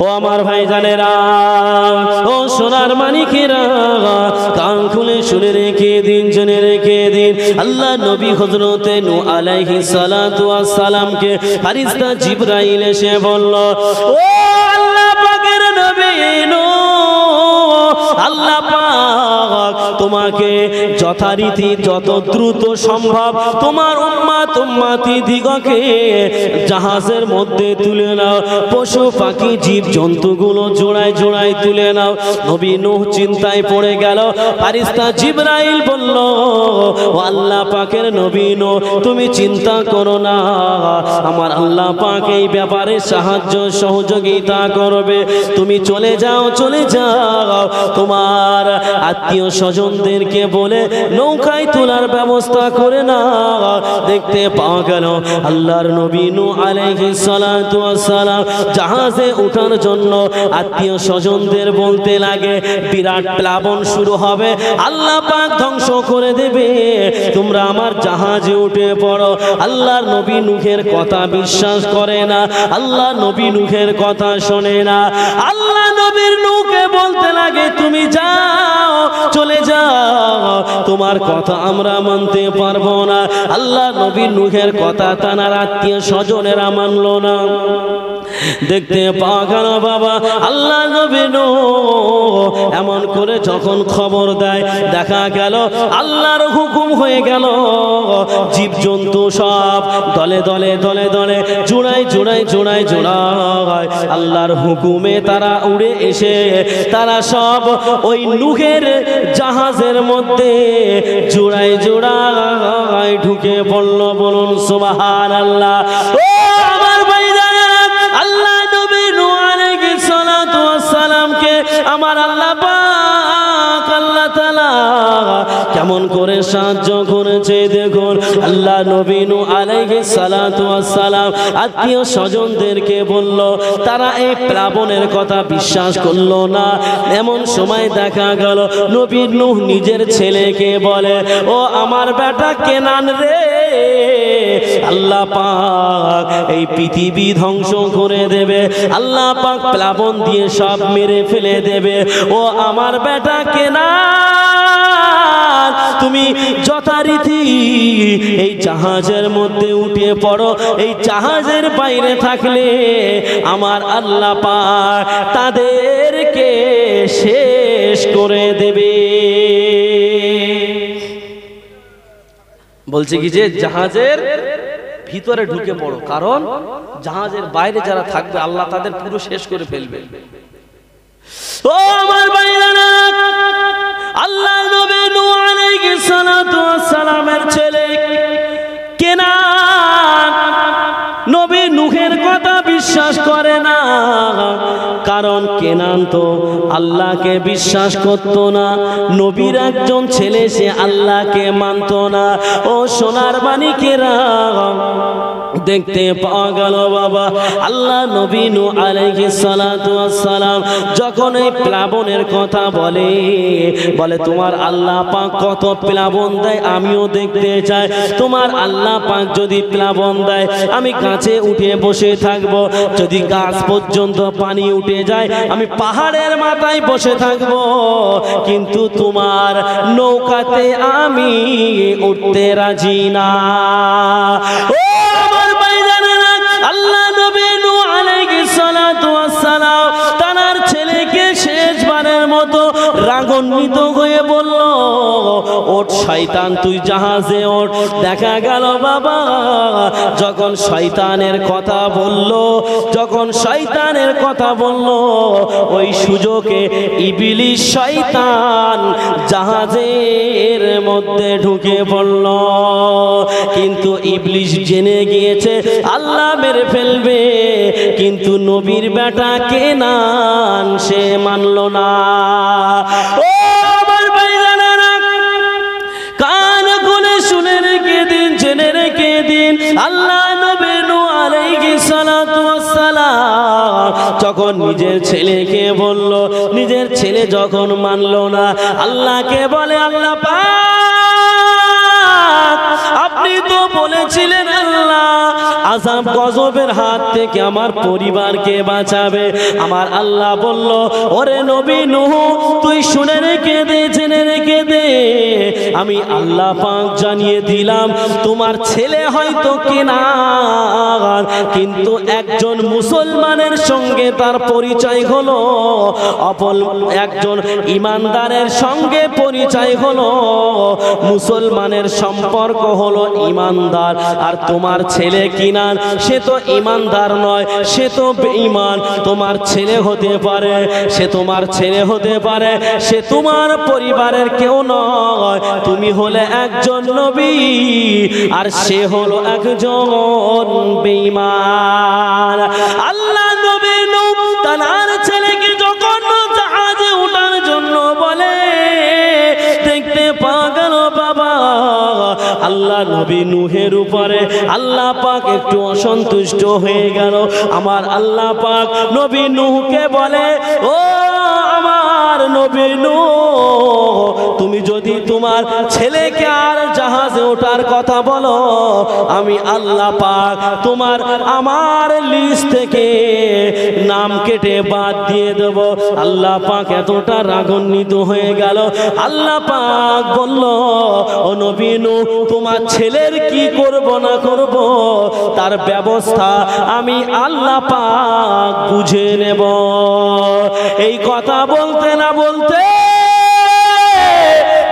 ও আমার ভাইজানেরা, ও সোনার মানিকেরা, কান খুলে শুনে রেখে দিন, জেনে রেখে দিন। আল্লাহ নবী হযরতে নূহ আলাইহিস সালাতু ওয়াস সালামকে ফেরেশতা জিবরাইল এসে বলল, ও আল্লাহ পাকের নবী নূহ, আল্লাহ পাক তোমাকে যথারীতি যত দ্রুত সম্ভব তোমার উম্মতি দিগকে জাহাজের মধ্যে তুলে নাও, পশু পাখি জীব জন্তুগুলো জোড়ায় জোড়ায় তুলে নাও। নবী নূহ চিন্তায় পড়ে গেল। ফেরেশতা জিবরাইল বলল, ও আল্লাহ পাকের নবী নূহ, তুমি চিন্তা করো না, আমার আল্লাহ পাক এই ব্যাপারে সাহায্য সহযোগিতা করবে। তুমি চলে যাও, চলে যাও, তোমার আত্মীয় স্বজনদেরকে বলে নৌকায় তোলার ব্যবস্থা করে না। দেখতে পাওয়া গেল আল্লাহর নবী নূহ আলাইহিস সালাতু ওয়াস সালাম জাহাজে ওঠার জন্য আত্মীয় স্বজনদের বলতে লাগে, বিরাট প্লাবন শুরু হবে, আল্লাহ পাক ধ্বংস করে দেবে, তোমরা আমার জাহাজে উঠে পড়ো। আল্লাহর নবী নূহের কথা বিশ্বাস করে না, আল্লাহ নবী নূহের কথা শোনে না। আল্লাহ নবীর নূহকে বলতে লাগে, তুমি যাও, চলে যাও, তোমার কথা আমরা মানতে পারবো না। আল্লাহ নবী নূহের কথা তার আত্মীয় স্বজনেরা মানলো না। দেখতে পাওয়া গেল বাবা, আল্লাহ নবী নূহ এমন করে যখন খবর দেয়, দেখা গেল আল্লাহর হুকুম হয়ে গেল, জীবজন্তু সব দলে দলে দলে দলে জোড়ায় জোড়ায় জোড়ায় জোড়ায় আল্লাহর হুকুমে তারা উড়ে এসে তারা সব ওই নূহের জাহাজের মধ্যে জোড়ায় জোড়ায় ঢুকে পড়ল। বলুন সুবহানাল্লাহ। ও আমার ভাইজান, আল্লাহ নবী নূহ আলাইহিস সালাতু ওয়াস সালামকে আমার আল্লাহ পাক আল্লাহ তাআলা কেমন করে সাহায্য করেছে দেখুন। আল্লাহ নবী নূহ আলাইহিস সালাতু ওয়াস সালাম আত্মীয় স্বজনদেরকে বলল, তারা এই প্লাবনের কথা বিশ্বাস করলো না। এমন সময় দেখা গেল নবী নূহ নিজের ছেলেকে বলে, ও আমার বেটা কেনান রে, আল্লাহ পাক এই পৃথিবী ধ্বংস করে দেবে, আল্লাহ পাক প্লাবন দিয়ে সব মেরে ফেলে দেবে। ও আমার বেটা কেনান, তুমি যথারীতি এই জাহাজের মধ্যে উঠে পড়ো, এই জাহাজের বাইরে থাকলে আমার আল্লাহ পাক তাদেরকে শেষ করে দেবে। বলছে কি যে জাহাজের ভিতরে ঢুকে পড়ো, কারণ জাহাজের বাইরে যারা থাকবে আল্লাহ তাদের পুরো শেষ করে ফেলবে। ও আমার ভাইরা, আল্লাহ নবী নূহ আলাইহিস সালাতু ওয়াস সালামের ছেলে কেনান নবী নূহের কথা বিশ্বাস করে না, কারণ কেনান তো আল্লাহকে বিশ্বাস করত না। নবীর একজন ছেলে, সে আল্লাহকে মানত না। ও সোনার মানিকেরা, দেখতে পাওয়া গেল বাবা, আল্লাহ নবী নূহ আলাইহিস সালাতু ওয়াস সালাম যখন এই প্লাবনের কথা বলে তোমার আল্লাহ পাক কত প্লাবন দেয় আমিও দেখতে চাই। তোমার আল্লাহ পাক যদি প্লাবন দেয় আমি গাছে উঠে বসে থাকব, যদি গাছ পর্যন্ত পানি উঠে যায় আমি পাহাড়ের মাথায় বসে থাকব, কিন্তু তোমার নৌকাতে আমি উঠতে রাজি না। আল্লাহ নবী নূহ আলাইহিস সালাতু ওয়াস সালাম তার ছেলেকে শেষবারের মতো রাগান্বিত হয়ে বলল, ওঠ শয়তান, তুই জাহাজে ওঠ। দেখা গেল বাবা, যখন শয়তানের কথা বলল, ওই সুযোগে ইবলিস শয়তান জাহাজের মধ্যে ঢুকে পড়ল। কিন্তু ইবলিস জেনে গিয়েছে আল্লাহ মেরে ফেলবে, কিন্তু নবীর বেটা কেনান সে মানল না। ও আমার ভাইজানেরা, কান খুলে শুনে রেখে দিন, জেনে রেখে দিন, আল্লাহ নবী নূহ আলাইহিস সালাতু ওয়াস সালাম যখন নিজের ছেলেকে বলল, নিজের ছেলে যখন মানল না, আল্লাহকে বলে, আল্লাহ পাক আপনি তো বলেছিলেন আল্লাহ আযাব গজবের হাত থেকে আমার পরিবারকে বাঁচাবে। আমার আল্লাহ বলল, ওরে নবী নূহ, তুই শুনে রেখে দে, জেনে রেখে দে, আমি আল্লাহ পাক জানিয়ে দিলাম তোমার ছেলে হয়তো কেনান, কিন্তু একজন মুসলমানের সঙ্গে তার পরিচয় হলো, অপর একজন ইমানদারের সঙ্গে পরিচয় হলো, মুসলমানের সম্পর্ক হলো ইমানদার। আর তোমার ছেলে কিনান, সে তো ইমানদার নয়, সে তো বেঈমান। তোমার ছেলে হতে পারে, সে তোমার ছেলে হতে পারে, সে তোমার পরিবারের কেউ নয়। তুমি হলে একজন নবী আর সে হলো একজন বেঈমান। আল্লাহ নবী নূহ তার ছেলেকে যখন জাহাজে ওঠার জন্য বলে, দেখতে পাওয়া গেল বাবা আল্লাহ নবী নূহের উপরে আল্লাহ পাক একটু অসন্তুষ্ট হয়ে গেল। আমার আল্লাহ পাক নবী নূহকে বলে, ও আমার নবী নূহ, তুমি যদি তোমার ছেলেকে আর জাহাজে ওঠার কথা বলো, আমি আল্লাহ পাক তোমার আমার লিস্ট থেকে নাম কেটে বাদ দিয়ে দেব। আল্লাহ পাক এতটা রাগান্বিত হয়ে গেল। আল্লাহ পাক বলল, ও নবী নূহ, তোমার ছেলের কি করব না করব তার ব্যবস্থা আমি আল্লাহ পাক বুঝে নেব। এই কথা বলতে না বলতে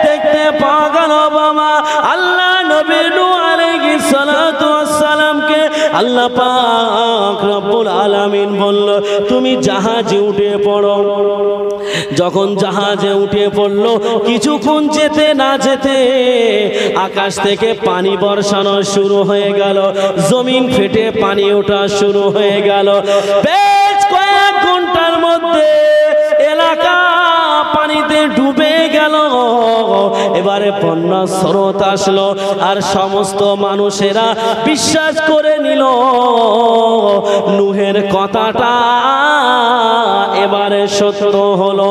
দেখতে পাওয়া গেল বাবা আল্লাহ নবী নূহ আলাইহিস সালাতু ওয়াস সালামকে আল্লাহ পাক রব্বুল আলামিন বলল, তুমি জাহাজে উঠে পড়ো। যখন জাহাজে উঠে পড়লো, কিছুক্ষণ যেতে না যেতে আকাশ থেকে পানি বর্ষানো শুরু হয়ে গেল, জমিন ফেটে পানি ওঠা শুরু হয়ে গেল। বেশ কয়েক ঘন্টার মধ্যে এলাকা পানিতে ডুবে গেল। এবারে বন্যা স্রোত আসলো, আর সমস্ত মানুষেরা বিশ্বাস করে নিল নূহের কথাটা এবারে সত্য হলো।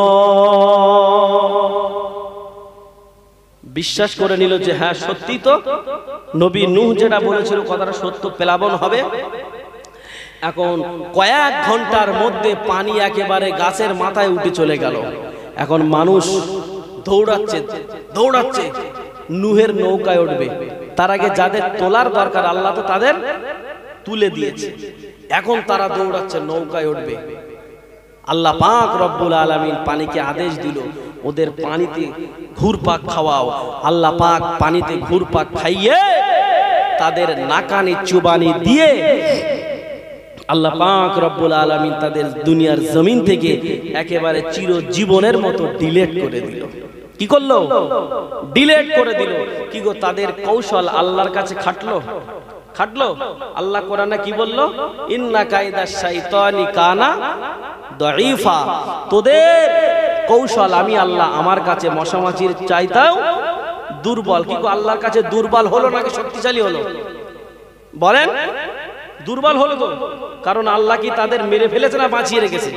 বিশ্বাস করে নিল যে হ্যাঁ সত্যি তো, নবী নূহ যেটা বলেছিল কথাটা সত্য প্লাবন হবে। এখন কয়েক ঘন্টার মধ্যে পানি একেবারে গাছের মাথায় উঠে চলে গেল। এখন মানুষ দৌড়াচ্ছে দৌড়াচ্ছে নূহের নৌকায় উঠবে। তার আগে যাদের তোলার দরকার আল্লাহ তো তাদের তুলে দিয়েছে, এখন তারা দৌড়াচ্ছে নৌকায় উঠবে। আল্লাহ পাক রব্বুল আলামিন পানিকে আদেশ দিল, ওদের পানিতে ঘুরপাক খাওয়াও। আল্লাহ পাক পানিতে ঘুরপাক খাইয়ে তাদের নাকানি চুবানি দিয়ে আল্লাহ পাক রব্বুল আলামিন তাদের দুনিয়ার জমিন থেকে একেবারে চিরজীবনের মতো ডিলিট করে দিল। কি করলো? ডিলিট করে দিল। কি গো, তাদের কৌশল আল্লাহর কাছে খাটলো। আল্লাহ কোরআনে কি বলল? ইন্না কায়দাশ শাইতানি কানা দাঈফা। তোদের কৌশল আমি আল্লাহ আমার কাছে মশামাছির চাইতাও দুর্বল। কি গো, আল্লাহর কাছে দুর্বল হলো নাকি শক্তিশালী হলো? বলেন, দুর্বল হলো তো। কারণ আল্লাহ কি তাদের মেরে ফেলেছে না বাঁচিয়ে রেখেছে?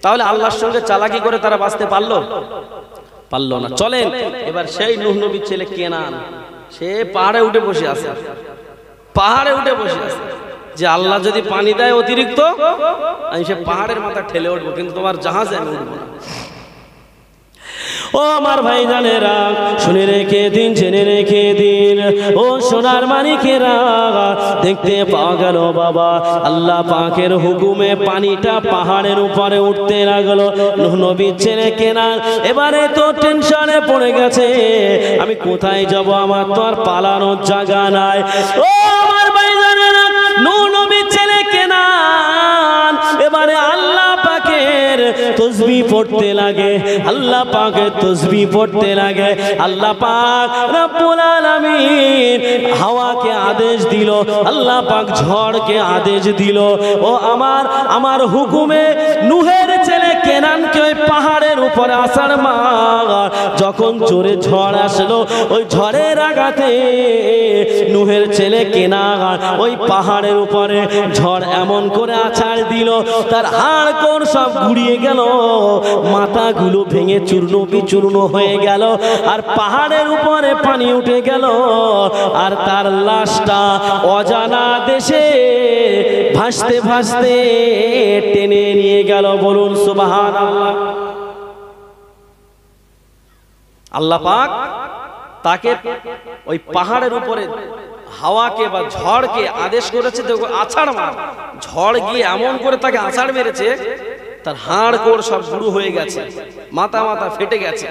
তাহলে আল্লাহর সঙ্গে চালাকি করে তারা বাঁচতে পারলো না। চলেন এবার সেই নূহ নবীর ছেলে কেনান, সে পাহাড়ে উঠে বসে আছে, যে আল্লাহ যদি পানি দেয় অতিরিক্ত, আমি সে পাহাড়ের মাথা ঠেলে উঠবো, কিন্তু তোমার জাহাজে আমি উঠবো না। ও আমার ভাইজানেরা, শুনে রেখে দিন, জেনে রেখে দিন, ও সোনার মানিকেরা, দেখতে পাওয়া গেল বাবা আল্লাহ পাকের হুকুমে পানিটা পাহাড়ের উপরে উঠতে লাগলো। নূহ নবীর ছেলে কেনান এবারে তো টেনশনে পড়ে গেছে, আমি কোথায় যাব, আমার তো আর পালানোর জায়গা নাই। ও আমার ভাইজানেরা, নূহ নবীর ছেলে কেনান এবারে আল্লাহ পাকের তসবিহ পড়তে লাগে, আল্লাহ পাকের তসবিহ পড়তে লাগে। আল্লাহ পাক রব্বুল আলামিন হাওয়াকে আদেশ দিল, আল্লাহ পাক ঝড়কে আদেশ দিল, ও আমার হুকুমে নূহের ছেলে কেনানকে ওই পাহাড়ের উপরে আসার মা যখন জোরে ঝড় আসলো, ওই ঝড়ের আঘাতে নূহের ছেলে কেনান ওই পাহাড়ের উপরে ঝড় এমন করে আছাড় দিল, তার হাড় কোর সব গুড়িয়ে গেল, মাথাগুলো ভেঙে চূর্ণ বিচূর্ণ হয়ে গেল, আর পাহাড়ের উপরে পানি উঠে গেল, আর তার লাশটা অজানা দেশে ভাসতে ভাসতে টেনে নিয়ে গেল। বলুন সুবহানাল্লাহ। আল্লাহ পাক তাকে ওই পাহাড়ের উপরে হাওয়াকে বা ঝড়কে আদেশ করেছে দেখো আছাড় মার। ঝড় গিয়ে এমন করে তাকে আছাড় মেরেছে, তার হাড় কোড় সব গুঁড়ো হয়ে গেছে, মাথা মাথা ফেটে গেছে।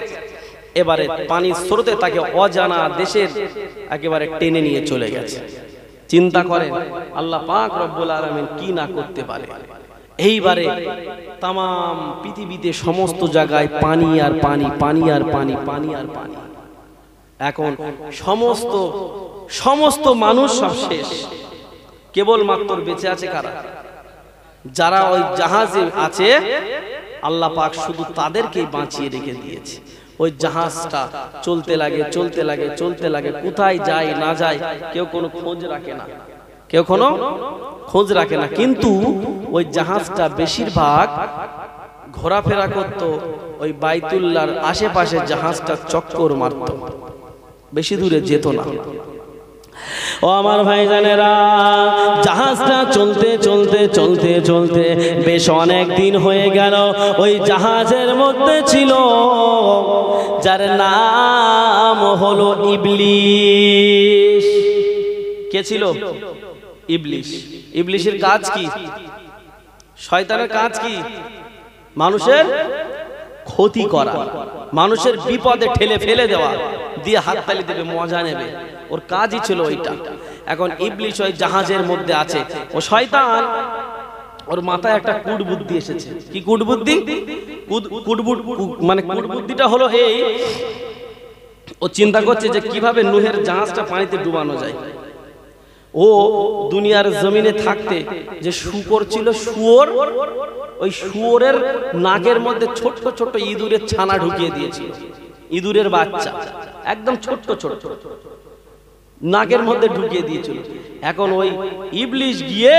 এবারে পানির স্রোতে তাকে অজানা দেশের একেবারে টেনে নিয়ে চলে গেছে। চিন্তা করেন আল্লাহ পাক রব্বুল আলামিন কি না করতে পারে। এইবারে তাম পৃথিবীতে সমস্ত জায়গায় পানি আর পানি, পানি আর পানি, পানি আর পানি। এখন সমস্ত মানুষ সব শেষ, কেবলমাত্র বেঁচে আছে কারা? যারা ওই জাহাজে আছে, আল্লাহ পাক শুধু তাদেরকেই বাঁচিয়ে রেখে দিয়েছে। ওই জাহাজটা চলতে লাগে, চলতে লাগে, চলতে লাগে, কোথায় যায় না যায় কেউ কোনো খোঁজ রাখে না, কেউ কোনো খোঁজ রাখে না। কিন্তু ওই জাহাজটা বেশিরভাগ ঘোরাফেরা করত ওই বাইতুল্লাহর আশেপাশে, জাহাজটা চক্কর মারত, বেশি দূরে যেত না। ও আমার ভাইজানেরা, জাহাজটা চলতে চলতে চলতে চলতে বেশ অনেক দিন হয়ে গেল। ওই জাহাজের মধ্যে ছিল যার নাম হলো ইবলিশ। কে ছিল? ইবলিশ। ইবলিশের কাজ কি? শয়তানের কাজ কি? মানুষের ক্ষতি করা, মানুষের বিপদে ঠেলে ফেলে দেওয়া, দিয়ে হাততালি দেবে, মজা নেবে, ওর কাজই ছিল ওইটা। এখন ইবলিশ ওই জাহাজের মধ্যে আছে, ও শয়তান, ওর মাথায় একটা কুটবুদ্ধি এসেছে। কি কুটবুদ্ধি? মানে কুটবুদ্ধিটা হলো এই, ও চিন্তা করছে যে কিভাবে নূহের জাহাজটা পানিতে ডুবানো যায়। ও দুনিয়ার জমিনে থাকতে যে শুকর ছিল, শুয়োর, ওই শুয়োরের নাকের মধ্যে ছোট্ট ছোট্ট ইঁদুরের ছানা ঢুকিয়ে দিয়েছিল, ইঁদুরের বাচ্চা একদম ছোট্ট ছোট্ট নাকের মধ্যে ঢুকিয়ে দিয়েছিল। এখন ওই ইবলিশ গিয়ে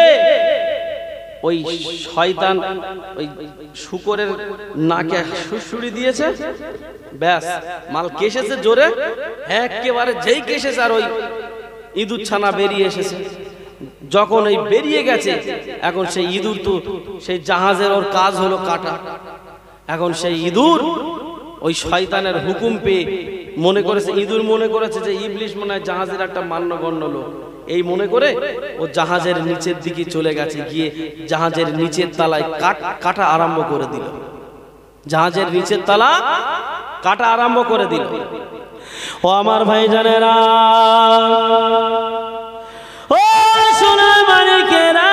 ওই শয়তান ওই শুকরের নাকে সুড়সুড়ি দিয়েছে, ব্যাস মাল কেশেছে জোরে, একেবারে যেই কেশেছে আর ওই ইঁদুর ছানা বেরিয়ে এসেছে। যখন ওই বেরিয়ে গেছে, এখন সেই ইঁদুর তো সেই জাহাজের ওর কাজ হলো কাটা। এখন সেই ইঁদুর ওই শয়তানের হুকুম পেয়ে মনে করেছে, ইঁদুর মনে করেছে যে ইবলিশ মনে হয় জাহাজের একটা মান্যগণ্য লোক, এই মনে করে ও জাহাজের নিচের দিকে চলে গেছে, গিয়ে জাহাজের নিচের তলায় কাটা আরম্ভ করে দিল। জাহাজের নিচের তলা কাটা আরম্ভ করে দিল। ও আমার ভাইজানেরা, ও সোনার মানিকেরা,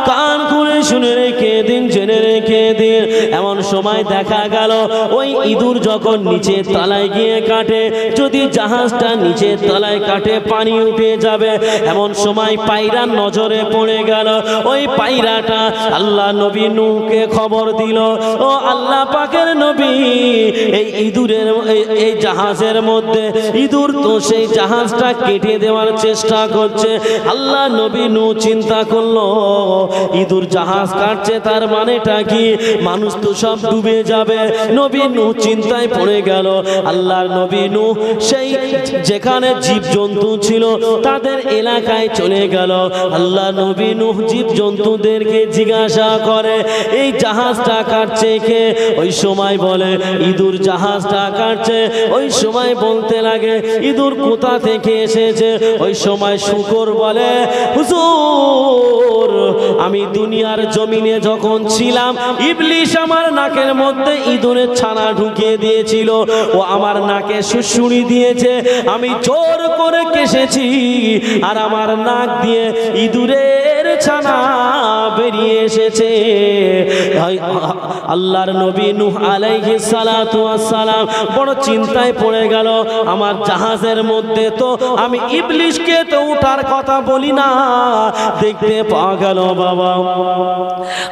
কান খুলে শুনে রেখে দিন, জেনে রেখে দিন। এমন সময় দেখা গেল ওই ইঁদুর যখন নিচের তলায় গিয়ে কাটে, যদি জাহাজটা নিচের তলায় কাটে পানি উঠে যাবে। এমন সময় পায়রার নজরে পড়ে গেল। ওই পায়রাটা আল্লাহ নবী নূহকে খবর দিল, ও আল্লাহ পাকের নবী, এই ইঁদুরের এই জাহাজের মধ্যে ইঁদুর তো সেই জাহাজটা কেটে দেওয়ার চেষ্টা করছে। আল্লাহ নবী নূহ চিন্তা করলো, ইঁদুর জাহাজ কাটছে, তার মানেটা কি? মানুষ তো সব ডুবে যাবে। নবী নূহ চিন্তায় পড়ে গেল। আল্লাহর নবী নূহ সেই যেখানে জীবজন্তু ছিল তাদের এলাকায় চলে গেল। আল্লাহ নবী নূহ জীবজন্তুদেরকে জিজ্ঞাসা করে, এই জাহাজটা কাটছে কে? ওই সময় বলে ইঁদুর জাহাজটা কাটছে। ওই সময় বলতে লাগে ইঁদুর কোথা থেকে এসেছে? ওই সময় শুকর বলে, হুজুর, আমি দুনিয়ার জমিনে যখন ছিলাম, ইবলিশ আমার নাকের মধ্যে ইঁদুরের ছানা ঢুকিয়ে দিয়েছিল, ও আমার নাকে সুড়সুড়ি দিয়েছে, আমি জোর করে কেশেছি, আর আমার নাক দিয়ে ইঁদুরের ছানা বেরিয়ে এসেছে। আল্লাহর নবী নূহ আলাইহিস সালাতু ওয়াস সালাম বড় চিন্তায় পড়ে গেল, আমার জাহাজের মধ্যে তো আমি ইবলিশকে তো উঠার কথা বলি না। দেখতে পাওয়া গেল বাবা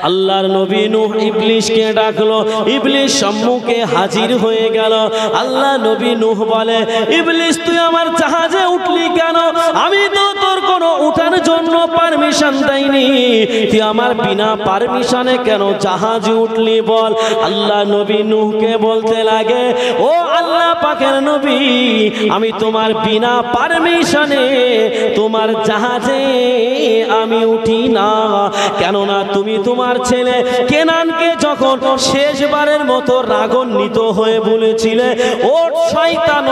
আল্লাহর নবী নূহ ইবলিশকে ডাকলো, ইবলিশ সম্মুখে হাজির হয়ে গেল। আল্লাহ নবী নূহ বলে, ইবলিশ তুই আমার জাহাজে উঠলি কেন? আমি তো তোর কোনো উঠার জন্য পারমিশন দেইনি, তুই আমার বিনা পারমিশনে কেন জাহাজে উঠলি বল। আল্লাহ নবী নূহকে বলতে লাগে, ও আল্লাহ পাকের নবী, আমি তোমার বিনা পারমিশনে তোমার জাহাজে আমি উঠি না, কেননা তুমি তোমার ছেলে কেনানকে যখন শেষবারের মতো রাগান্বিত হয়ে বলেছিলে ওঠ শয়তান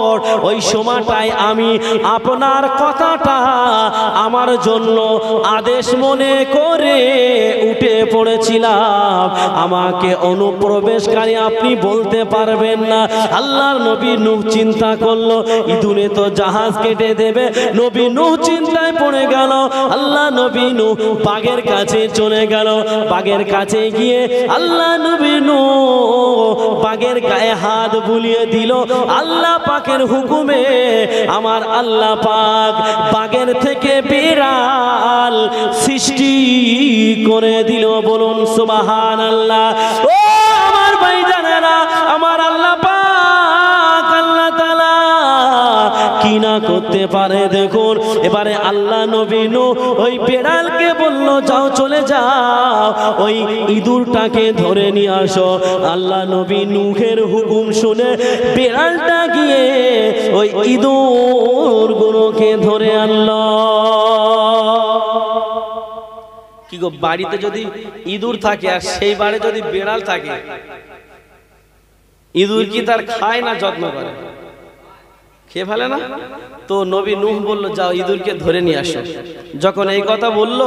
ওঠ, ওই সময়টায় আমি আপনার কথাটা আমার জন্য আদেশ মনে করে উঠে পড়েছিলাম, আমাকে অনুপ্রবেশকারী আপনি বলতে পারবেন না। আল্লাহর নবী নূহ চিন্তা করলো, ইঁদুরে তো জাহাজ কেটে দেবে। নবী নূহ চিন্তায় পড়ে গেল। আল্লাহ নবী নূহ বাঘের কাছে চলে গেল। বাঘের কাছে গিয়ে আল্লাহ নবী নূহ বাঘের গায়ে হাত বুলিয়ে দিল। আল্লাহ পাকের হুকুমে আমার আল্লাহ পাক বাঘের থেকে বিড়াল সৃষ্টি করে দিল। বলুন সুবহানাল্লাহ। ও আমার ভাইজানেরা, আমার আল্লাহ পাক আল্লাহ তাআলা কি না করতে পারে দেখুন। এবারে আল্লাহ নবী নূহ ওই বিড়ালকে বলল, যাও চলে যাও, ওই ইঁদুরটাকে ধরে নিয়ে আসো। আল্লাহ নবী নূহের হুকুম শুনে বিড়ালটা গিয়ে ওই ইঁদুরগুলোকে ধরে আনলো। কি গো, বাড়িতে যদি ইঁদুর থাকে আর সেই বাড়ি যদি বিড়াল থাকে, ইঁদুর কি তার খায় না যত্ন করে? খেয়ে ফেলে না? তো নবী নূহ বলল, যাও ইঁদুরকে ধরে নিয়ে আসো। যখন এই কথা বলল,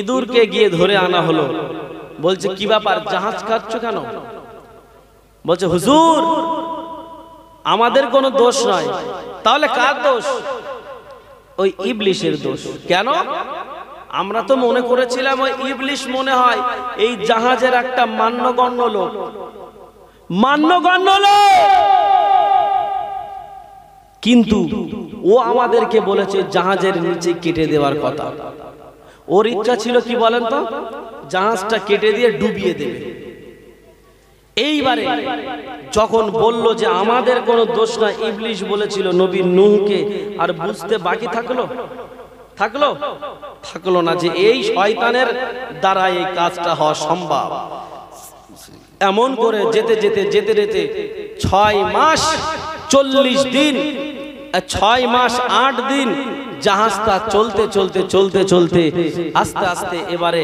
ইঁদুরকে গিয়ে ধরে আনা হলো। বলছে, কি ব্যাপার, জাহাজ কাটছো কেন? বলছে, হুজুর আমাদের কোনো দোষ নয়। তাহলে কার দোষ? ওই ইবলিশের দোষ। কেন? আমরা তো মনে করেছিলাম ওই ইবলিশ মনে হয় এই জাহাজের একটা মান্যগণ্য লোক, মান্যগণ্য লোক, কিন্তু ও আমাদেরকে বলেছে জাহাজের নিচে কেটে দেওয়ার কথা। ওর ইচ্ছা ছিল কি বলেন তো, জাহাজটা কেটে দিয়ে ডুবিয়ে দেবে। এইবারে যখন বলল যে আমাদের কোনো দোষ না, ইবলিশ বলেছিল নবী নূহকে, আর বুঝতে বাকি থাকলো না যে এই শয়তানের দ্বারা এই কাজটা হওয়া সম্ভব। এমন করে যেতে যেতে 6 মাস 40 দিন, 6 মাস 8 দিন জাহাজটা চলতে আস্তে আস্তে এবারে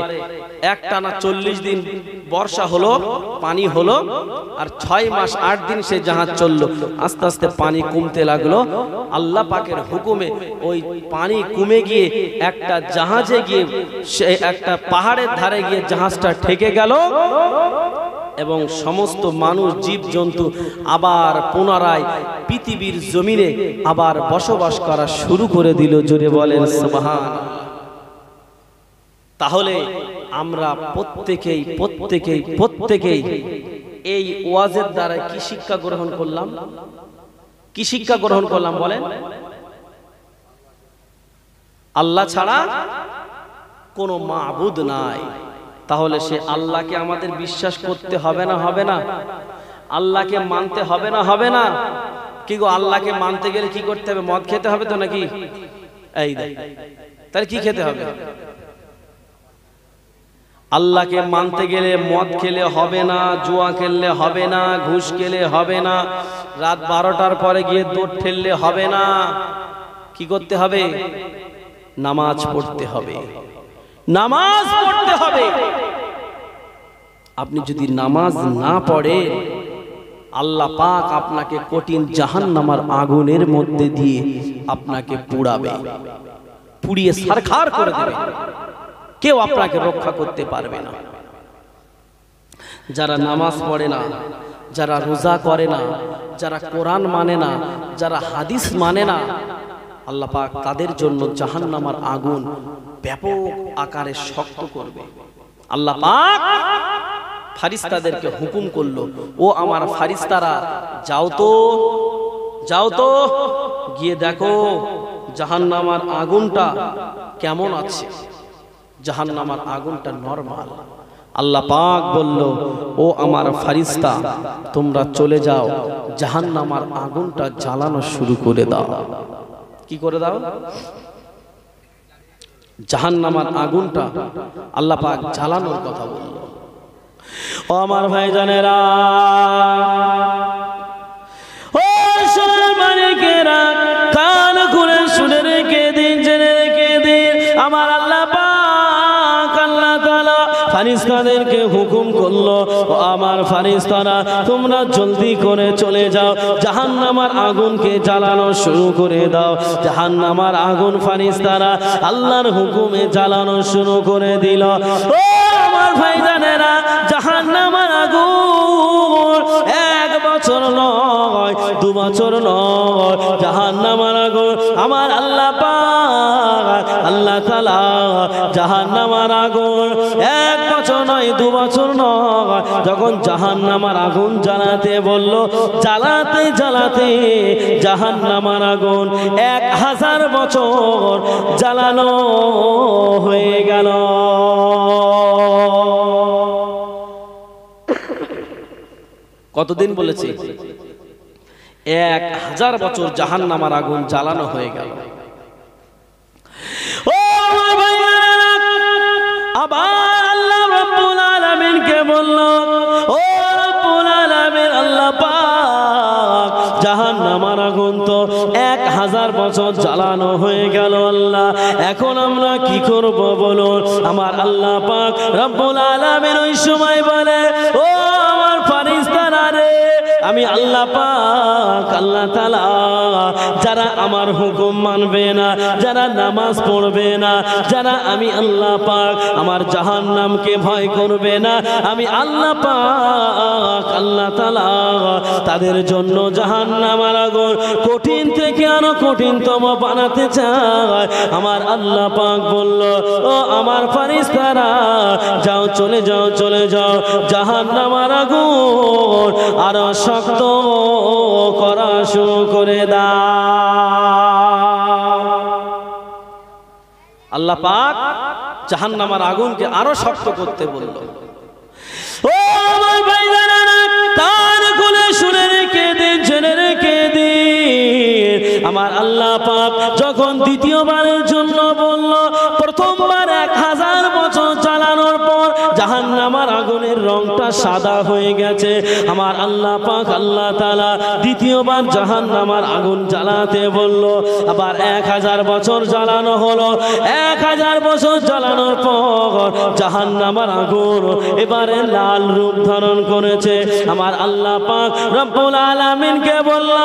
একটানা 40 দিন বর্ষা হলো, পানি হলো, আর 6 মাস 8 দিন সে জাহাজ চললো। আস্তে আস্তে পানি কমতে লাগলো। আল্লাহ পাকের হুকুমে ওই পানি কমে গিয়ে একটা জাহাজে গিয়ে সে একটা পাহাড়ের ধারে গিয়ে জাহাজটা ঠেকে গেল, এবং সমস্ত মানুষ জীবজন্তু আবার পুনরায় পৃথিবীর জমিনে আবার বসবাস করা শুরু করে দিল। জোরে বলেন সুবহানাল্লাহ। তাহলে আমরা প্রত্যেকেই এই ওয়াজের দ্বারা কি শিক্ষা গ্রহণ করলাম? কি শিক্ষা গ্রহণ করলাম বলেন? আল্লাহ ছাড়া কোনো মাবুদ নাই। তাহলে সে আল্লাহকে আমাদের বিশ্বাস করতে হবে না? আল্লাহকে মানতে হবে না? কি গো, আল্লাহকে মানতে গেলে কি করতে হবে? মদ খেতে হবে তো নাকি? এই তাহলে কি খেতে হবে? আল্লাহকে মানতে গেলে মদ খেলে হবে না, জুয়া খেললে হবে না, ঘুষ খেলে হবে না, রাত 12টার পরে গিয়ে দৌড় ঠেললে হবে না। কি করতে হবে? নামাজ পড়তে হবে। আপনি যদি নামাজ না পড়ে, আল্লাহ পাক আপনাকে কঠিন জাহান্নামের আগুনের মধ্যে দিয়ে আপনাকে পুড়াবে, পুড়িয়ে ছারখার করে দেবে। কেউ আপনাকে রক্ষা করতে পারবে না। যারা নামাজ পড়ে না, যারা রোজা করে না, যারা কোরআন মানে না, যারা হাদিস মানে না, আল্লাহ পাক তাদের জন্য জাহান্নামের আগুন ব্যাপক আকারে শক্ত করবে। আল্লাহ পাক ফারিস্তাদেরকে হুকুম করলো, ও আমার ফারিস্তারা যাও তো গিয়ে দেখো জাহান্নামের আগুনটা কেমন আছে। জাহান্নামের আগুনটা নরমাল। আল্লাহ পাক বলল, ও আমার ফারিস্তা তোমরা চলে যাও, জাহান্নামের আগুনটা জ্বালানো শুরু করে দাও। কি করে দাও? জাহান্নামের আগুনটা আল্লাহ পাক জ্বালানোর কথা বলল। ও আমার ভাইজানেরা, ও সোনার মানিকেরা, কান খুলে শুনে রেখে দিন, জেনে রেখে দিন, আমার আল্লাহ পাক আল্লাহ তাআলা ফারিস্তাদেরকে হুকুম করলো, ও আমার ফারিস্তারা তোমরা জলদি করে চলে যাও, জাহান্নামের আগুনকে জ্বালানো শুরু করে দাও। জাহান্নামের আগুন ফারিস্তারা আল্লাহর হুকুমে জ্বালানো শুরু করে দিল। ও আমার ভাইজানেরা, জাহান্নামের আগুন 1 বছর নয়, 2 বছর নয়, জাহান্নামের আগুন আমার আল্লাহ পাক আল্লাহ তাআলা জাহান্নামের আগুন 1 বছর নয়, 2 বছর নয়, যখন জাহান্নামের আগুন জ্বালাতে বলল, জ্বালাতে জ্বালাতে জাহান্নামের আগুন 1000 বছর জ্বালানো হয়ে গেল। কতদিন বলেছি? 1000 বছর জাহান্নামের আগুন জ্বালানো হয়ে গেল। ও আমার ভাইরা, আবার আল্লাহ রাব্বুল আলামিনকে বলল, ও রাব্বুল আলামিন আল্লাহ পাক জাহান্নামের আগুন তো 1000 বছর জ্বালানো হয়ে গেল। আল্লাহ এখন আমরা কি করব বলুন? আমার আল্লাহ পাক রাব্বুল আলামিন ওই সময় বলে, ও আমার ফারিস্তারা রে, আমি আল্লাহ পাক আল্লাহ তাআলা যারা আমার হুকুম মানবে না, যারা নামাজ পড়বে না, যারা আমি আল্লাহ পাক আমার জাহান্নামকে ভয় করবে না, আমি আল্লাহ পাক আল্লাহ তাআলা তাদের জন্য জাহান্নামের আগুন কঠিন থেকে আরো কঠিনতম বানাতে চায়। আমার আল্লাহ পাক বলল, ও আমার ফারিস্তারা যাও, চলে যাও, চলে যাও, জাহান্নামের আগুন আরো শক্ত করা শুরু করে দাও। আল্লাহ পাক জাহান্নামের আগুনকে আরো শক্ত করতে বলল। ও আমার ভাইরা, কান খুলে শুনে রেখে দিন, জেনে রেখে দিন, আমার আল্লাহ পাক যখন দ্বিতীয়বারের জন্য বলল, প্রথমবার 1000 বছর জ্বালানোর পর জাহান্নামের আগুনের রংটা সাদা হয়ে গেছে। আমার আল্লাহ পাক আল্লাহ তাআলা দ্বিতীয়বার জাহান্নামের আগুন জ্বালাতে বলল। আবার 1000 বছর জ্বালানো হলো। 1000 বছর জ্বালানোর পর জাহান্নামের আগুন এবারে লাল রূপ ধারণ করেছে। আমার আল্লাহ পাক রব্বুল আলামিনকে বলল,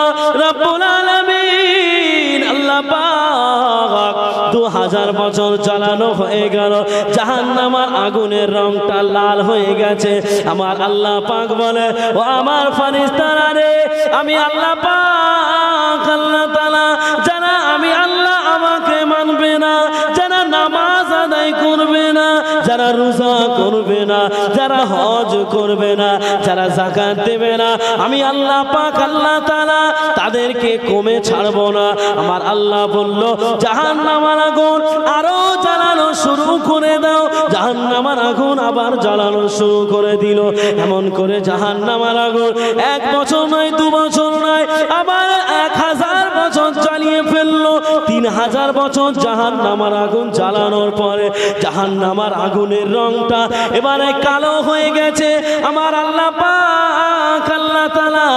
রব্বুল আলামিন আল্লাহ পাক 2000 বছর জ্বালানো হয়ে গেল, জাহান্নামের আগুনের রংটা লাল হয়ে গেছে। আমার আল্লাহ পাক বলে, ও আমার ফারিস্তারা রে, আমি আল্লাহ পাক আল্লাহ তাআলা যারা আমি আল্লাহ আমাকে মানবে না, যারা নামাজ আদায় করবে না, যারা রোজা করবে না, যারা হজ করবে না, যারা যাকাত দেবে না, আমি আল্লাহ পাক আল্লাহ তাআলা তাদেরকে কমে ছাড়বো না। আমার আল্লাহ বলল, জাহান্নামের আগুন আরো জ্বালানো শুরু করে দাও। জাহান্নামের আগুন আবার জ্বালানো শুরু করে দিল। এমন করে জাহান্নামের আগুন 1 বছর নয়, 2 বছর নয়, আবার 1000 বছর জ্বালিয়ে ফেললো। 3000 বছর জাহান্নামের আগুন জ্বালানোর পরে জাহান্নামের আগুনের রংটা এবারে কালো হয়ে গেছে। আমার আল্লাহ পাক আল্লাহ তাআলা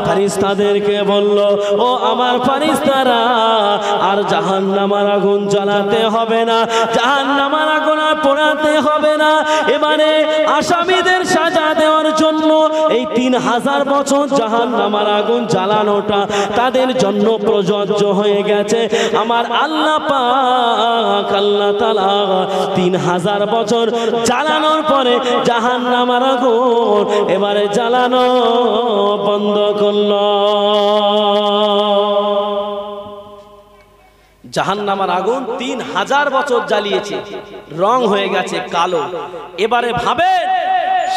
ফারিস্তাদেরকে বলল, ও আমার ফারিস্তারা আর জাহান্নামের আগুন জ্বালাতে হবে না, জাহান্নামের আগুন আর পোড়াতে হবে না। এবারে আসামিদের সাজা দেওয়ার জন্য এই 3000 বছর জাহান্নামের আগুন জ্বালানোটা তাদের জন্য প্রযোজ্য হয়ে গেছে। আমার আল্লাহ পাক আল্লাহ তাআলা 3000 বছর জ্বালানোর পরে জাহান্নামের আগুন এবারে জ্বালানো বন্ধ করল। জাহান্নামের আগুন 3000 বছর জ্বালিয়েছে, রং হয়ে গেছে কালো। এবারে ভাবেন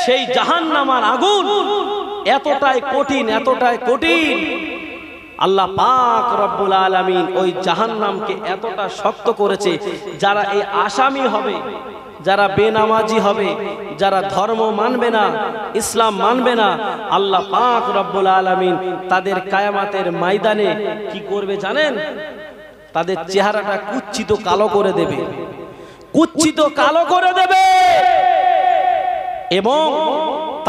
সেই জাহান্নামের আগুন এতটাই কঠিন, এতটাই কঠিন, আল্লাহ পাক রব্বুল আলামিন ওই জাহান্নামকে এতটা শক্ত করেছে, যারা এই আসামি হবে, যারা বেনামাজি হবে, যারা ধর্ম মানবে না, ইসলাম মানবে না, আল্লাহ পাক রব্বুল আলামিন তাদের কিয়ামতের ময়দানে কি করবে জানেন? তাদের চেহারাটা কুচ্ছিত কালো করে দেবে, কুচ্ছিত কালো করে দেবে, এবং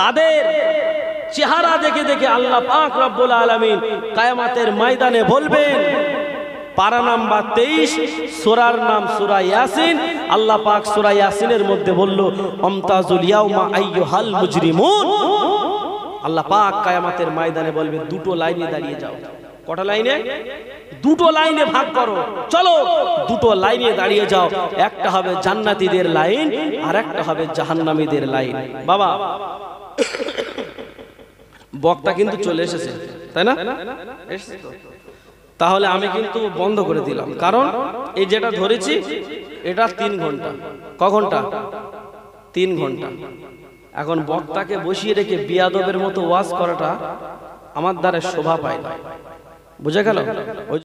তাদের চেহারা দেখে দেখে আল্লাহ পাক রব্বুল আলামিন কিয়ামতের ময়দানে বলবেন। পারা নাম্বার 23, সূরার নাম সূরা ইয়াসিন। আল্লাহ পাক সূরা ইয়াসিনের মধ্যে বলল, আমতাজুল ইয়াউমা আইয়ুহাল মুজরিমুন। আল্লাহ পাক কিয়ামতের ময়দানে বলবে, দুটো লাইনে দাঁড়িয়ে যাও। কটা লাইনে? দুটো লাইনে ভাগ করো, চলো দুটো লাইনে দাঁড়িয়ে যাও। একটা হবে জান্নাতীদের লাইন, আর একটা হবে জাহান্নামীদের লাইন। বাবা, বক্তা কিন্তু চলে এসেছে, তাই না? তাহলে আমি কিন্তু বন্ধ করে দিলাম, কারণ এই যেটা ধরেছি এটা 3 ঘন্টা। ক ঘন্টা? 3 ঘন্টা। এখন বক্তাকে বসিয়ে রেখে বিয়াদবের মতো ওয়াজ করাটা আমার দ্বারা শোভা পায় না। বুঝে গেল?